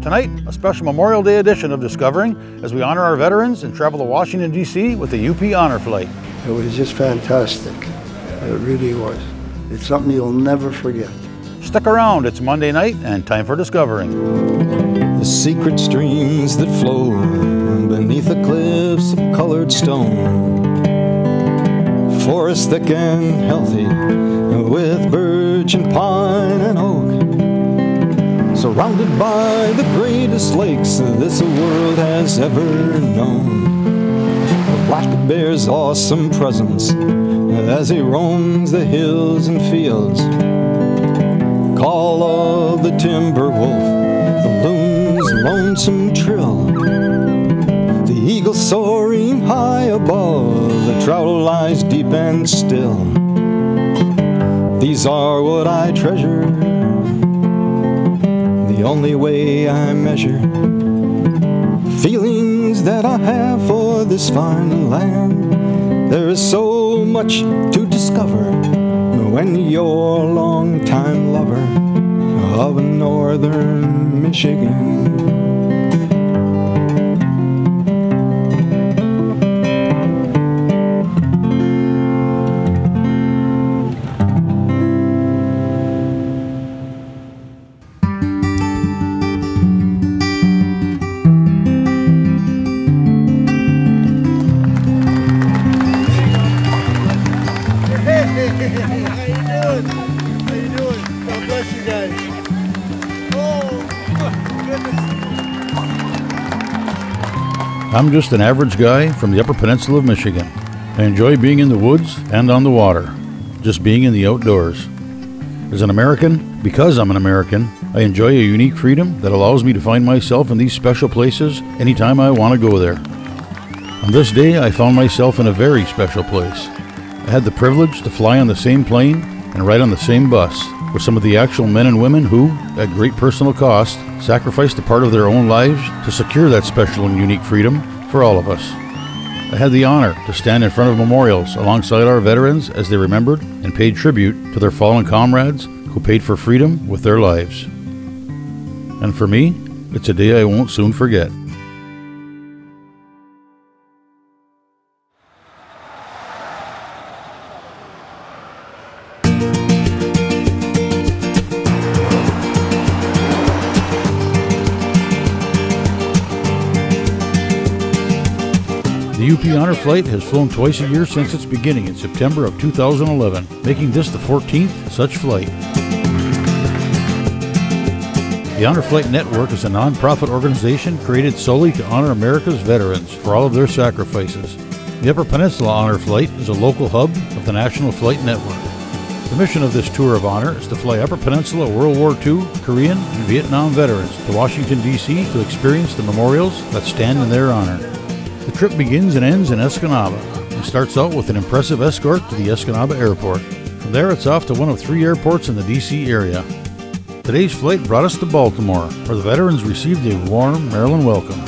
Tonight, a special Memorial Day edition of Discovering as we honor our veterans and travel to Washington, D.C. with the UP Honor Flight. It was just fantastic. It really was. It's something you'll never forget. Stick around, it's Monday night and time for Discovering. The secret streams that flow beneath the cliffs of colored stone. Forest thick and healthy with birch and pine and oak. Surrounded by the greatest lakes this world has ever known. The black bear's awesome presence as he roams the hills and fields. Call of the timber wolf, the loon's lonesome trill. The eagle soaring high above, the trout lies deep and still. These are what I treasure, the only way I measure feelings that I have for this fine land. There is so much to discover when you're a long-time lover of northern Michigan. I'm just an average guy from the Upper Peninsula of Michigan. I enjoy being in the woods and on the water, just being in the outdoors. As an American, because I'm an American, I enjoy a unique freedom that allows me to find myself in these special places anytime I want to go there. On this day, I found myself in a very special place. I had the privilege to fly on the same plane and ride on the same bus with some of the actual men and women who, at great personal cost, sacrificed a part of their own lives to secure that special and unique freedom for all of us. I had the honor to stand in front of memorials alongside our veterans as they remembered and paid tribute to their fallen comrades who paid for freedom with their lives. And for me, it's a day I won't soon forget. The UP Honor Flight has flown twice a year since its beginning in September of 2011, making this the 14th such flight. The Honor Flight Network is a non-profit organization created solely to honor America's veterans for all of their sacrifices. The Upper Peninsula Honor Flight is a local hub of the National Flight Network. The mission of this tour of honor is to fly Upper Peninsula World War II, Korean, and Vietnam veterans to Washington, D.C. to experience the memorials that stand in their honor. The trip begins and ends in Escanaba and starts out with an impressive escort to the Escanaba Airport. From there, it's off to one of 3 airports in the D.C. area. Today's flight brought us to Baltimore, where the veterans received a warm Maryland welcome.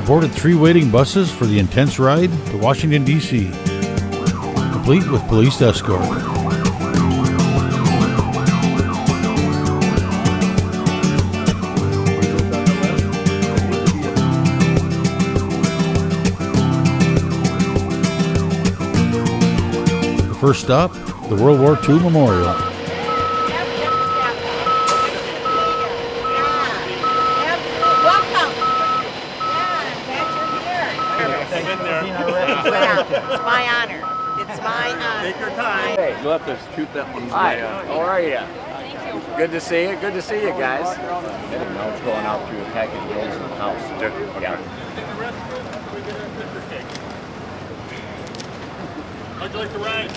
Boarded 3 waiting buses for the intense ride to Washington, D.C., complete with police escort. The first stop, the World War II Memorial. It's my honor. It's my honor. Take your time. Hey, you'll have to shoot that one. Hi, how are you? Thank you. Good to see you. Good to see you guys. Now it's going out to a package rolls in the house. Yeah. How'd you like to ride?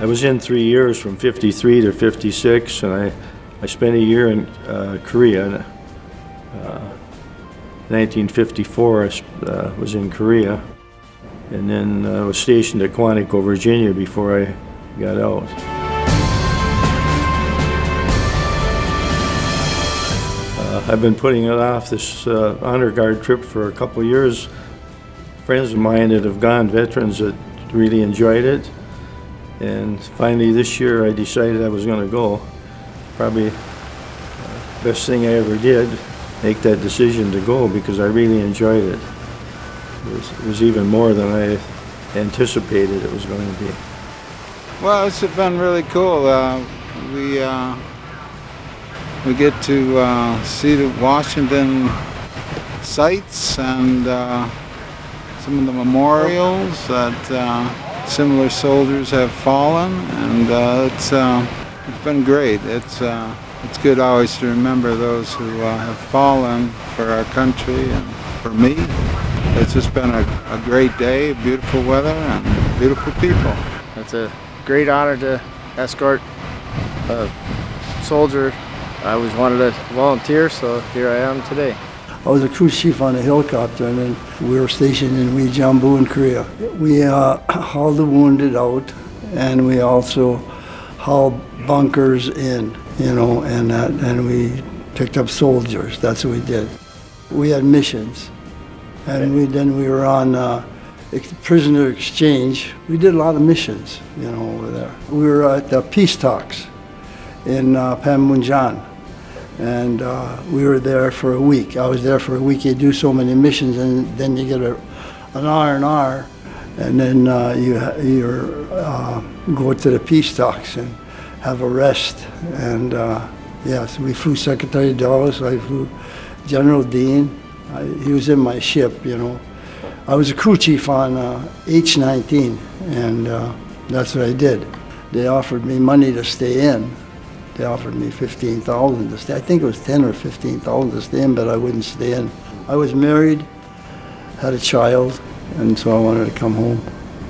was in 3 years, from 53 to 56, and I spent a year in Korea. 1954, I was in Korea, and then I was stationed at Quantico, Virginia before I got out. I've been putting it off, this honor guard trip, for a couple of years. Friends of mine that have gone, veterans that really enjoyed it, and finally this year I decided I was going to go. Probably best thing I ever did, make that decision to go, because I really enjoyed it. It was even more than I anticipated it was going to be. Well, it's been really cool. We get to see the Washington sites and some of the memorials that similar soldiers have fallen, and it's been great. It's good always to remember those who have fallen for our country and for me. It's just been a great day, beautiful weather, and beautiful people. It's a great honor to escort a soldier. I always wanted to volunteer, so here I am today. I was a crew chief on a helicopter, and then we were stationed in Jambu in Korea. We hauled the wounded out, and we also hauled bunkers in, and we picked up soldiers. That's what we did. We had missions, and then we were on prisoner exchange. We did a lot of missions, over there. We were at the peace talks in Panmunjom, and we were there for a week. I was there for a week. You do so many missions, and then you get an R&R, and then you go to the peace talks and have a rest. And yes, we flew Secretary Dulles, I flew General Dean. He was in my ship, I was a crew chief on H-19, and that's what I did. They offered me money to stay in. They offered me $15,000 to stay. I think it was $10,000 or $15,000 to stay in, but I wouldn't stay in. I was married, had a child, and so I wanted to come home.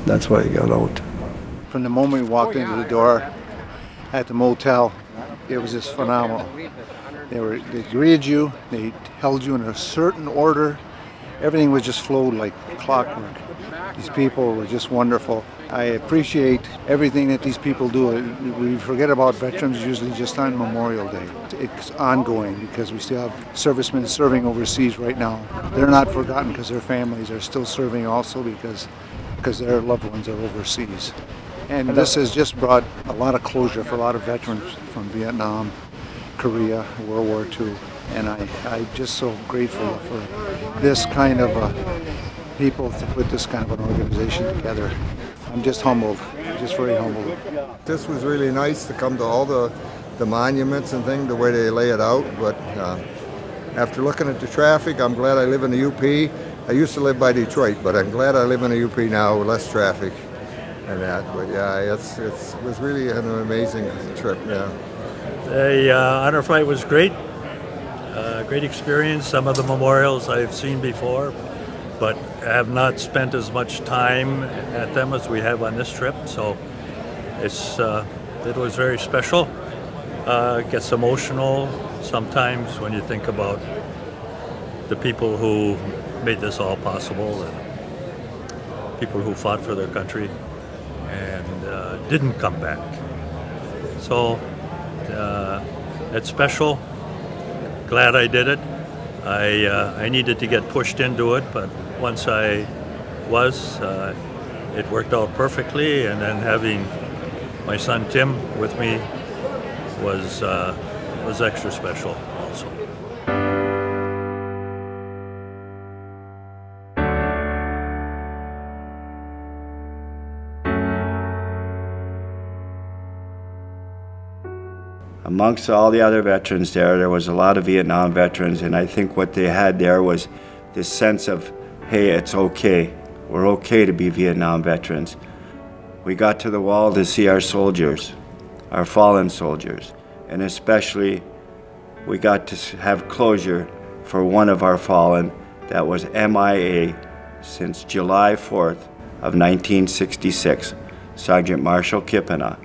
That's why I got out. From the moment we walked into the door at the motel, it was just phenomenal. They greeted you, they held you in a certain order. Everything was just flowed like clockwork. These people were just wonderful. I appreciate everything that these people do. We forget about veterans usually just on Memorial Day. It's ongoing because we still have servicemen serving overseas right now. They're not forgotten because their families are still serving also because their loved ones are overseas. And this has just brought a lot of closure for a lot of veterans from Vietnam, Korea, World War II. And I'm just so grateful for this kind of people to put this kind of an organization together. I'm just humbled, just very humbled. This was really nice to come to all the monuments and things, the way they lay it out. But after looking at the traffic, I'm glad I live in the UP. I used to live by Detroit, but I'm glad I live in the UP now with less traffic and that. But yeah, it was really an amazing trip. Yeah. The honor flight was great. Great experience. Some of the memorials I've seen before, but have not spent as much time at them as we have on this trip. So it was very special. It gets emotional sometimes when you think about the people who made this all possible, and people who fought for their country and didn't come back. So it's special. Glad I did it. I needed to get pushed into it, but once I was, it worked out perfectly. And then having my son Tim with me was extra special also. Amongst all the other veterans there was a lot of Vietnam veterans, and I think what they had there was this sense of, hey, it's okay. We're okay to be Vietnam veterans. We got to the wall to see our soldiers, our fallen soldiers, and especially we got to have closure for one of our fallen that was MIA since July 4th of 1966, Sergeant Marshall Kipana.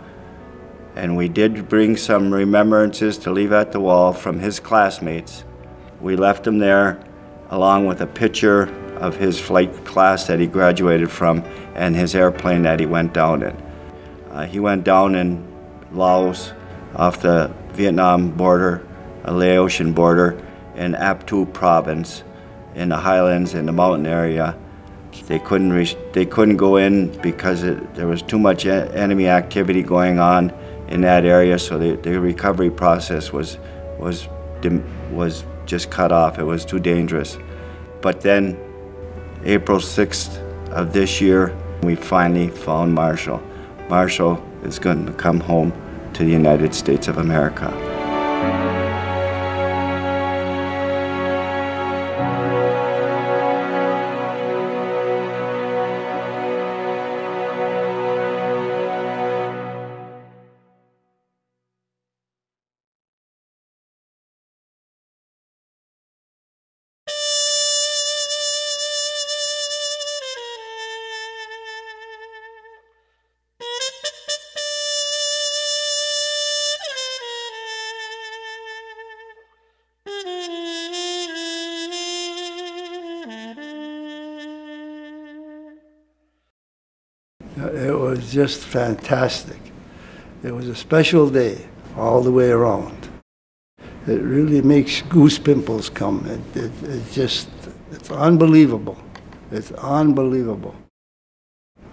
And we did bring some remembrances to leave at the wall from his classmates. We left him there along with a picture of his flight class that he graduated from and his airplane that he went down in. He went down in Laos off the Vietnam border, Laotian border, in Aptu province, in the highlands, in the mountain area. They couldn't go in because there was too much enemy activity going on in that area, so the recovery process was just cut off. It was too dangerous. But then, April 6th of this year, we finally found Marshall. Marshall is going to come home to the United States of America. It was just fantastic. It was a special day all the way around. It really makes goose pimples come. It's unbelievable. It's unbelievable.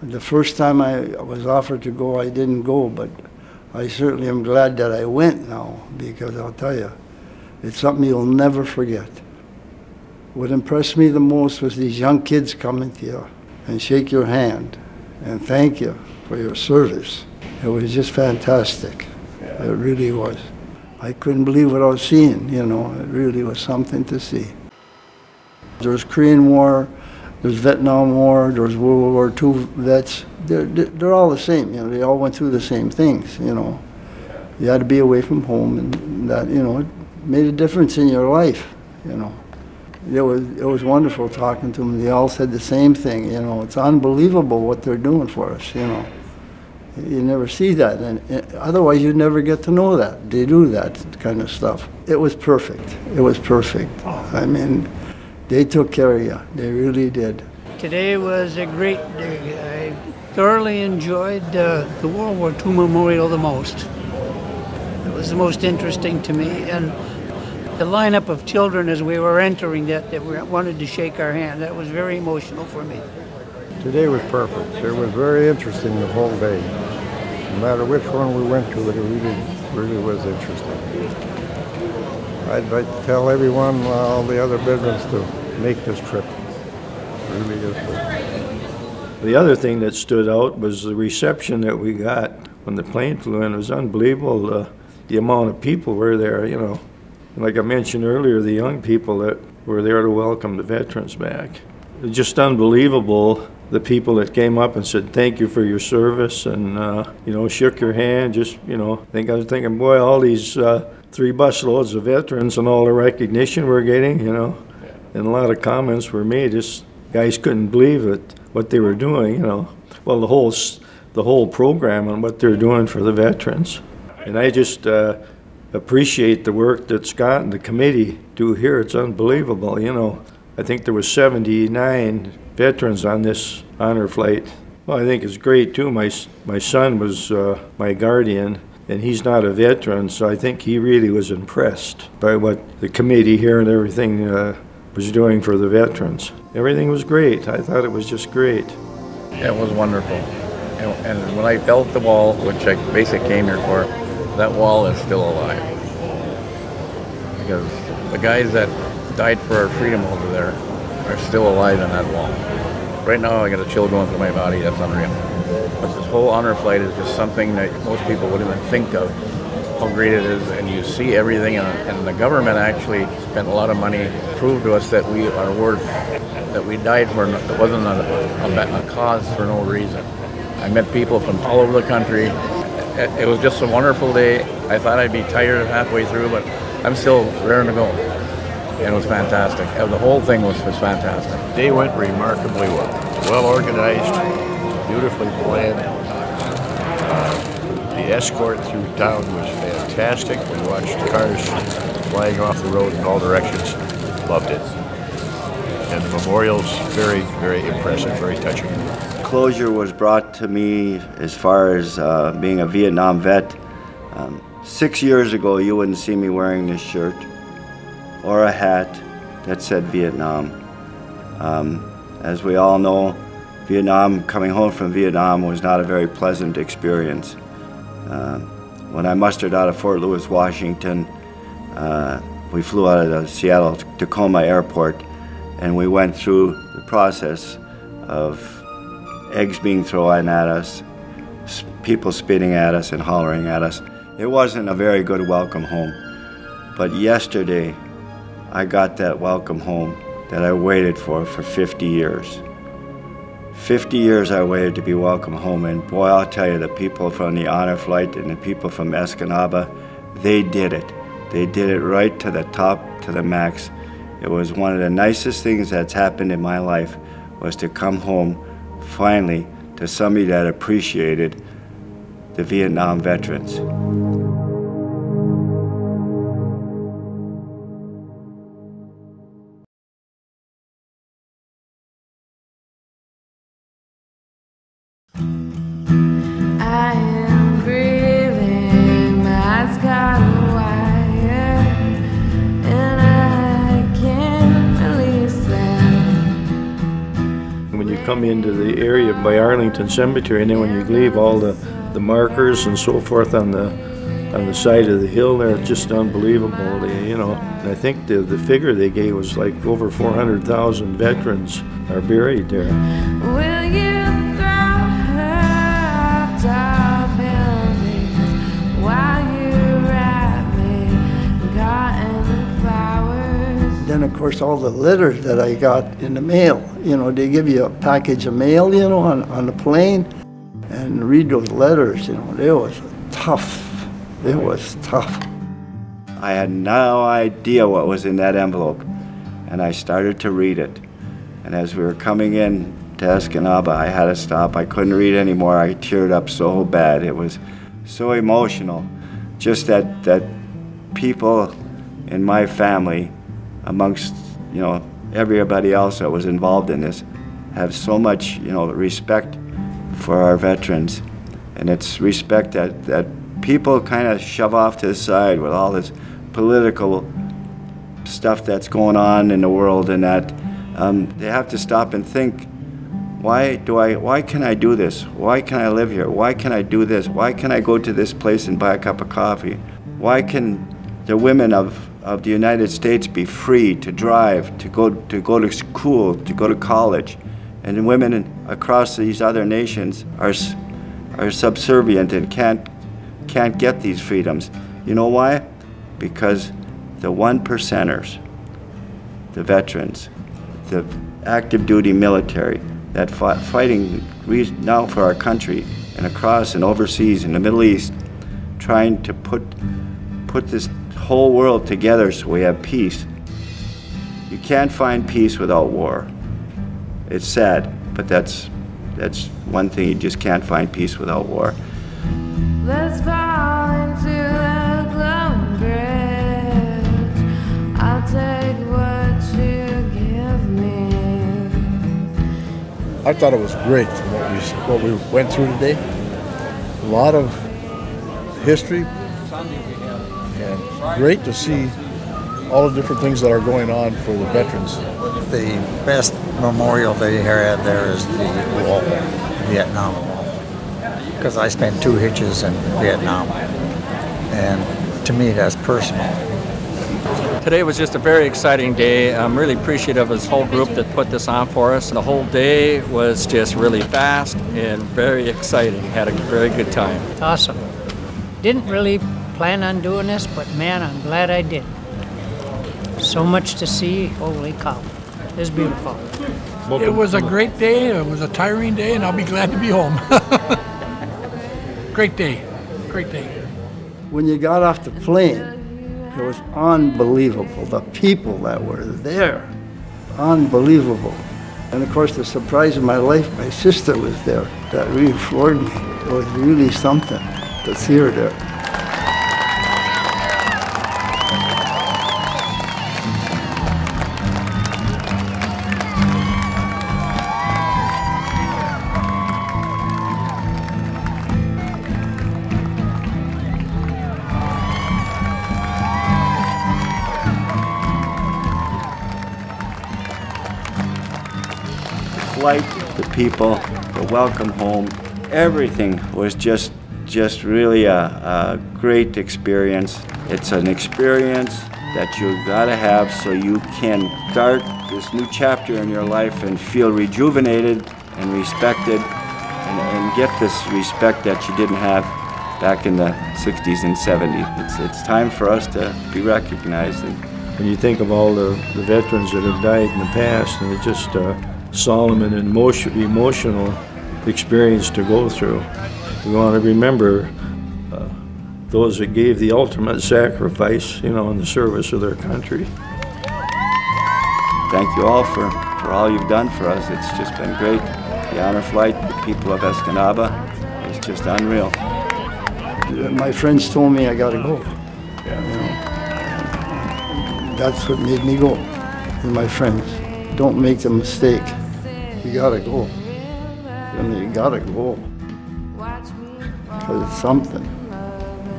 The first time I was offered to go, I didn't go, but I certainly am glad that I went now, because I'll tell you, it's something you'll never forget. What impressed me the most was these young kids coming to you and shake your hand and thank you for your service. It was just fantastic. It really was. I couldn't believe what I was seeing, you know. It really was something to see. There's Korean War, there's Vietnam War, there's World War II vets. They're all the same, you know. They all went through the same things, you know. You had to be away from home, and that, you know, it made a difference in your life, you know. It was wonderful talking to them. They all said the same thing, you know. It's unbelievable what they're doing for us, you know. You never see that, and otherwise you'd never get to know that. They do that kind of stuff. It was perfect. It was perfect. I mean, they took care of you. They really did. Today was a great day. I thoroughly enjoyed the World War II Memorial the most. It was the most interesting to me, and the lineup of children as we were entering that wanted to shake our hand, that was very emotional for me. Today was perfect. It was very interesting the whole day. No matter which one we went to, it really was interesting. I'd like to tell everyone, all the other veterans, to make this trip. It really is good. The other thing that stood out was the reception that we got when the plane flew in. It was unbelievable, the amount of people were there, you know. Like I mentioned earlier, the young people that were there to welcome the veterans back. It was just unbelievable, the people that came up and said, thank you for your service, and, you know, shook your hand, just, you know. I was thinking, boy, all these 3 busloads of veterans and all the recognition we're getting, you know. And a lot of comments were made, just guys couldn't believe it, what they were doing, you know. Well, the whole program and what they're doing for the veterans. And I just appreciate the work that Scott and the committee do here. It's unbelievable, you know. I think there was 79 veterans on this honor flight. Well, I think it's great too. My son was my guardian, and he's not a veteran, so I think he really was impressed by what the committee here and everything was doing for the veterans. Everything was great. I thought it was just great. It was wonderful. And when I felt the wall, which I basically came here for, that wall is still alive. Because the guys that died for our freedom over there are still alive in that wall. Right now I got a chill going through my body, that's unreal. But this whole honor flight is just something that most people wouldn't even think of how great it is, and you see everything, and the government actually spent a lot of money to prove to us that we are worth, that we died for, it wasn't a cause for no reason. I met people from all over the country. It was just a wonderful day. I thought I'd be tired halfway through, but I'm still raring to go. And it was fantastic. The whole thing was fantastic. The day went remarkably well. Well organized, beautifully planned. The escort through town was fantastic. We watched cars flying off the road in all directions. Loved it. And the memorial's very, very impressive, very touching. Closure was brought to me as far as being a Vietnam vet. 6 years ago, you wouldn't see me wearing this shirt or a hat that said Vietnam. As we all know, coming home from Vietnam was not a very pleasant experience. When I mustered out of Fort Lewis, Washington, we flew out of the Seattle Tacoma airport, and we went through the process of eggs being thrown at us, people spitting at us and hollering at us. It wasn't a very good welcome home. But yesterday, I got that welcome home that I waited for 50 years. 50 years I waited to be welcome home, and boy, I'll tell you, the people from the honor flight and the people from Escanaba, they did it. They did it right to the top, to the max. It was one of the nicest things that's happened in my life, was to come home finally to somebody that appreciated the Vietnam veterans. I am breathing, my eyes got a wire, and I can't release them. When you come into the area by Arlington Cemetery, and then when you leave, all the markers and so forth on the side of the hill there, it's just unbelievable. They, and I think the figure they gave was like over 400,000 veterans are buried there. Will you throw her off tall buildings while you wrap me in cotton flowers? Then, of course, all the letters that I got in the mail, they give you a package of mail, on the plane, and read those letters, it was tough. It was tough. I had no idea what was in that envelope, and I started to read it. And as we were coming in to Escanaba, I had to stop. I couldn't read anymore. I teared up so bad. It was so emotional. Just that people in my family, amongst everybody else that was involved in this, have so much respect for our veterans. And it's respect that people kind of shove off to the side with all this political stuff that's going on in the world, and that they have to stop and think, why can I do this? Why can I live here? Why can I do this? Why can I go to this place and buy a cup of coffee? Why can the women of the United States be free to drive, to go to school, to go to college, and the women across these other nations are subservient and can't get these freedoms? You know why? Because the 1%ers, the veterans, the active duty military that fighting now for our country and across and overseas in the Middle East, trying to put this whole world together so we have peace. You can't find peace without war. It's sad, but that's one thing. You just can't find peace without war. Let's fall into the glowing bridge. I'll take what you give me. I thought it was great what we went through today. A lot of history, and great to see all the different things that are going on for the veterans. The best memorial they had there is the wall, Vietnam Wall, because I spent 2 hitches in Vietnam, and to me that's personal. Today was just a very exciting day. I'm really appreciative of this whole group that put this on for us. The whole day was just really fast and very exciting. Had a very good time. Awesome. Didn't really plan on doing this, but man, I'm glad I did. So much to see, holy cow. It's beautiful. It was a great day, it was a tiring day, and I'll be glad to be home. Great day, great day. When you got off the plane, it was unbelievable. The people that were there, unbelievable. And of course, the surprise of my life, my sister was there. That really floored me. It was really something to see her there. Flight, the people, the welcome home, everything was just really a great experience. It's an experience that you gotta have so you can start this new chapter in your life and feel rejuvenated and respected and get this respect that you didn't have back in the 60s and 70s. It's time for us to be recognized. When you think of all the veterans that have died in the past, and it's just solemn and emotional experience to go through. We want to remember those that gave the ultimate sacrifice, in the service of their country. Thank you all for all you've done for us. It's just been great. The honor flight, the people of Escanaba, it's just unreal. My friends told me I gotta go. That's what made me go, with my friends. Don't make the mistake. You gotta go. You gotta go. Because it's something.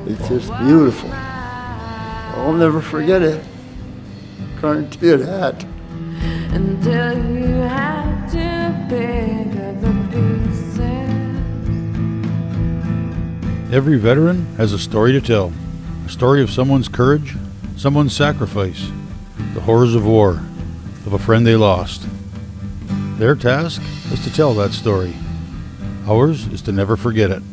It's just beautiful. I'll never forget it. Guarantee you that. Until you have to pick up the pieces. Every veteran has a story to tell. A story of someone's courage, someone's sacrifice, the horrors of war, of a friend they lost. Their task is to tell that story. Ours is to never forget it.